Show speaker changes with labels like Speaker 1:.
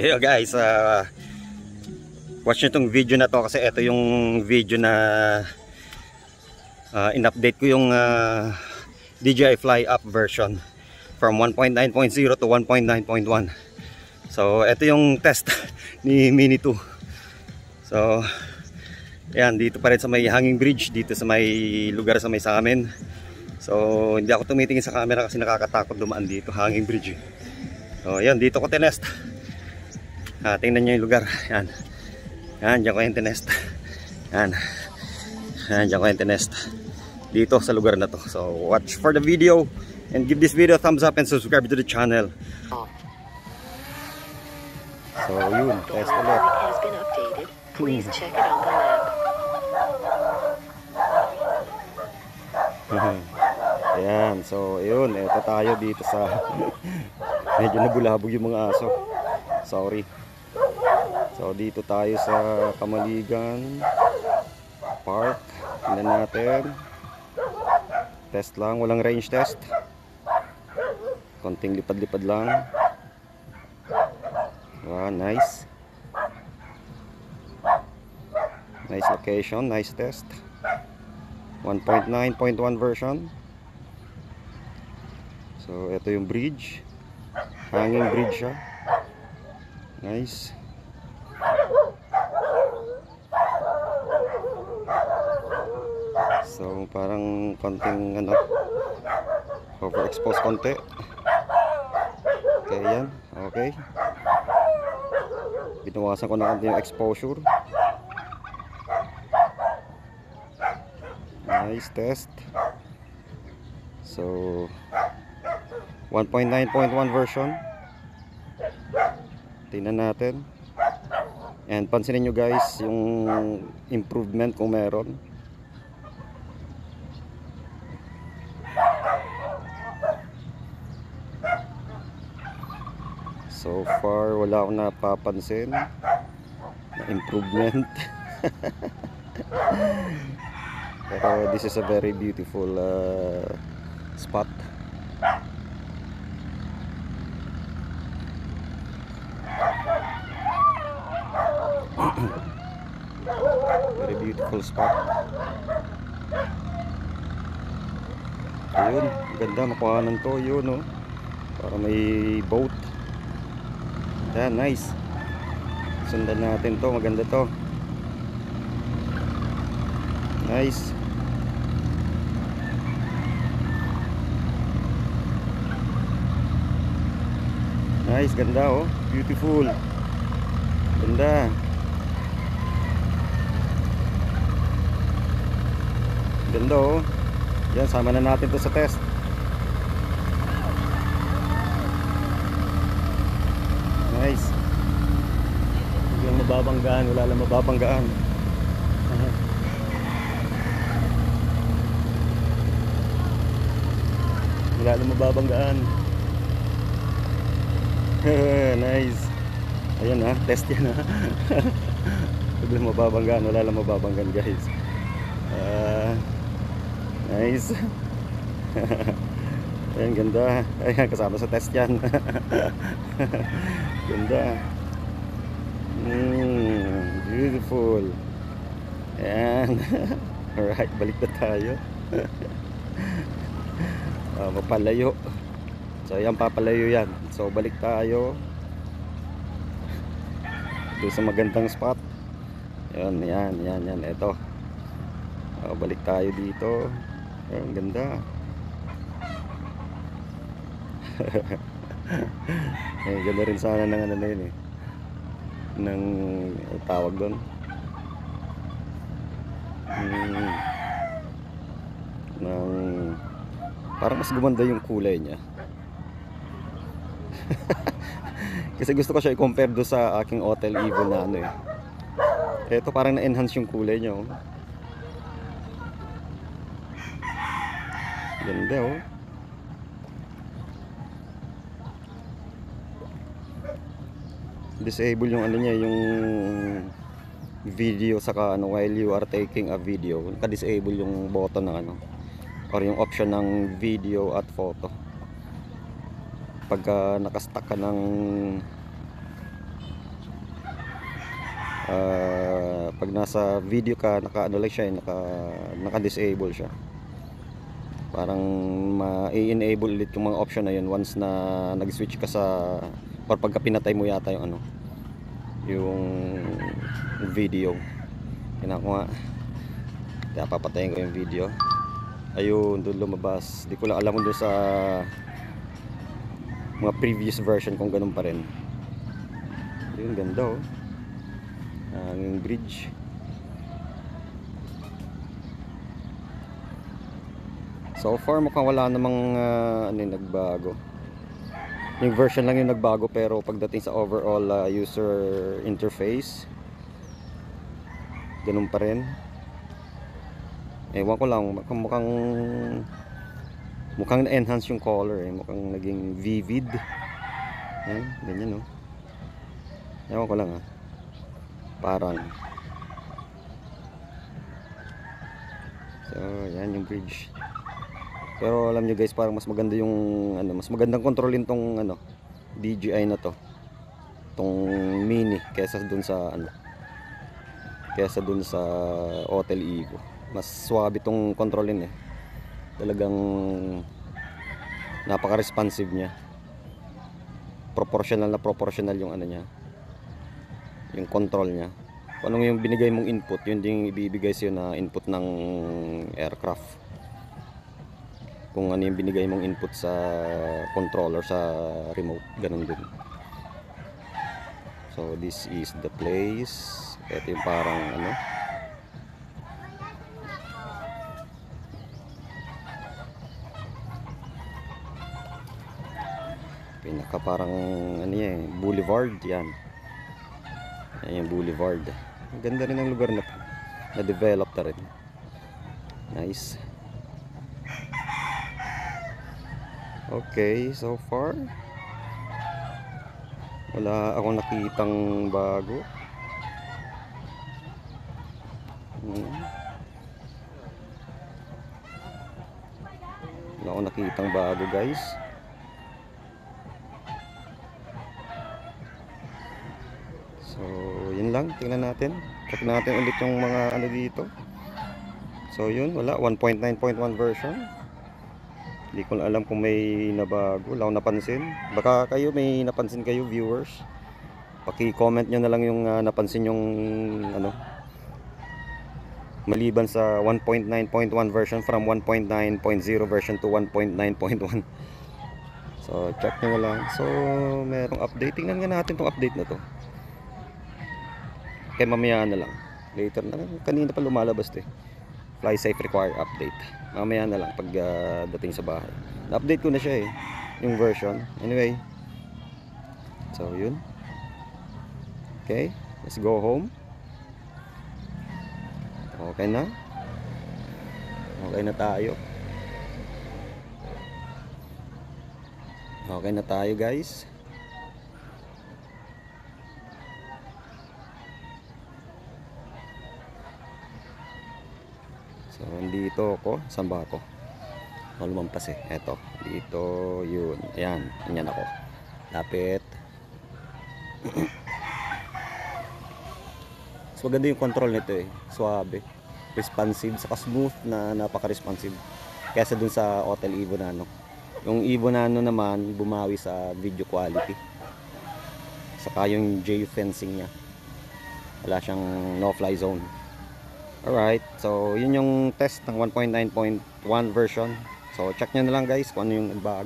Speaker 1: Yo guys, watch nyo itong video na to kasi ito yung video na in-update ko yung DJI Fly Up version from 1.9.0 to 1.9.1. So ito yung test ni Mini 2. So yan, dito pa rin sa may hanging bridge, dito sa may lugar sa may sa amin. So hindi ako tumitingin sa camera kasi nakakatakot dumaan dito, hanging bridge. So yan, dito ko tinest. Tingnan nyo yung lugar. Yan. Yan, dyan ko yung tinest. Yan. Yan, dyan ko yung tinest. Dito sa lugar na to. So, watch for the video. And give this video a thumbs up and subscribe to the channel. So, yun. Test ulit.
Speaker 2: Please check it on the map.
Speaker 1: Ayan. So, yun. Ito tayo dito sa... Medyo nabulabog yung mga aso. Sorry. So dito tayo sa Kamaligan Park. Tingnan natin. Test lang, walang range test. Konting lipad-lipad lang. Wow, nice. Nice location, nice test. 1.9.1 version. So ito yung bridge. Hanging bridge siya. Nice. So parang konting ano, overexpose konti. Okay, yan. Okay. Binawasan ko na konti yung exposure. Nice test. So 1.9.1 version. Tingnan natin. And pansinin nyo guys yung improvement kung meron. So far wala akong napapansin na improvement. Pero this is a very beautiful spot. Very beautiful spot. Ayun, ganda makuhanan to. Yun, no? Para may boat. Yan, nice. Sundan natin to, maganda to. Nice. Nice, ganda oh. Beautiful. Ganda. Ganda oh. Yan, sama na natin to sa test. Nice. Hindi lang mababanggaan. Wala lang mababanggaan. Wala lang mababanggaan. Nice. Ayan ha, test yan ha. Wala lang mababanggaan. Wala lang mababanggaan guys. Nice. Ayan, ganda. Ayan, kasama sa test yan. Ganda. Beautiful. Ayan. Alright, balik na tayo. Mapalayo. So ayan, papalayo yan. So balik tayo ito sa magandang spot. Ayan, yan. Ito. Balik tayo dito. Ayan, ganda. Ganda rin sana ng ano na yun eh, ng tawag doon, ng parang mas gumanda yung kulay niya. Kasi gusto ko siya i-compare do sa aking Hotel Evo na ano eh. Ito parang na-enhance yung kulay niya oh. Ganda oh. Disable yung ano niya, yung video saka ano, while you are taking a video, naka-disable yung button ng ano, or yung option ng video at photo. pagka nakastack ka ng Pag nasa video ka, naka-ano lang siya, naka-disable siya. Parang ma-enable ulit yung mga option na yun once na nag-switch ka sa, or pagka pinatay mo yata yung yung video. Tingnan ko nga. Kaya papatayin ko yung video. Ayun, doon lumabas. Di ko lang alam kung doon sa mga previous version kung ganun pa rin. Ayun, ganda oh. Ang bridge. So far mukhang wala namang nagbago. Yung version lang yung nagbago, pero pagdating sa overall user interface, ganun pa rin. Ewan ko lang, mukhang na-enhance yung color mukhang naging vivid. Ayan, ganyan oh. Ewan ko lang parang. So yan yung bridge. Pero alam nyo guys, parang mas maganda yung mas magandang kontrolin tong DJI na to, tong Mini, kaysa dun sa Hotel Evo. Mas swabe tong kontrolin talagang napaka-responsive niya. Proportional yung niya, yung control niya. Kung anong yung binigay mong input, yun din ibibigay sa'yo na input ng aircraft. Kung ano yung binigay mong input sa controller, sa remote, ganun din. So this is the place. Ito yung parang pinaka parang boulevard yan. Yan yung boulevard. Ang ganda rin ng lugar na to, na-develop na rin. Nice. Okay, so far wala akong nakitang bago. Wala akong nakitang bago guys. So yun lang, tingnan natin. Check natin ulit yung mga dito. So yun, wala, 1.9.1 version. Hindi ko na alam kung may nabago. Wala akong napansin. Baka kayo may napansin kayo, viewers. Paki-comment nyo na lang yung napansin yung maliban sa 1.9.1 version from 1.9.0 version to 1.9.1. So check nyo na lang. So merong update. Tingnan nga natin tong update na to. Kaya mamaya na lang. Later na lang. Kanina pa lumalabas Fly safe require update. Mamaya na lang pag dating sa bahay. Na-update ko na siya yung version. Anyway. So yun. Okay, let's go home. Okay na. Okay na tayo. Okay na tayo guys. So nandito ako. Saan ba ako? Lumampas eto. Dito yun. Ayan. Ganyan ako. Lapit. So maganda yung control nito Suabe. Responsive. Saka smooth na napaka-responsive. Kaysa dun sa Hotel Evo Nano. Yung Evo Nano naman bumawi sa video quality. Saka yung geofencing niya. Wala siyang no-fly zone. Alright, so yun yung test ng 1.9.1 version. So check nyo na lang guys kung ano yung nagbago.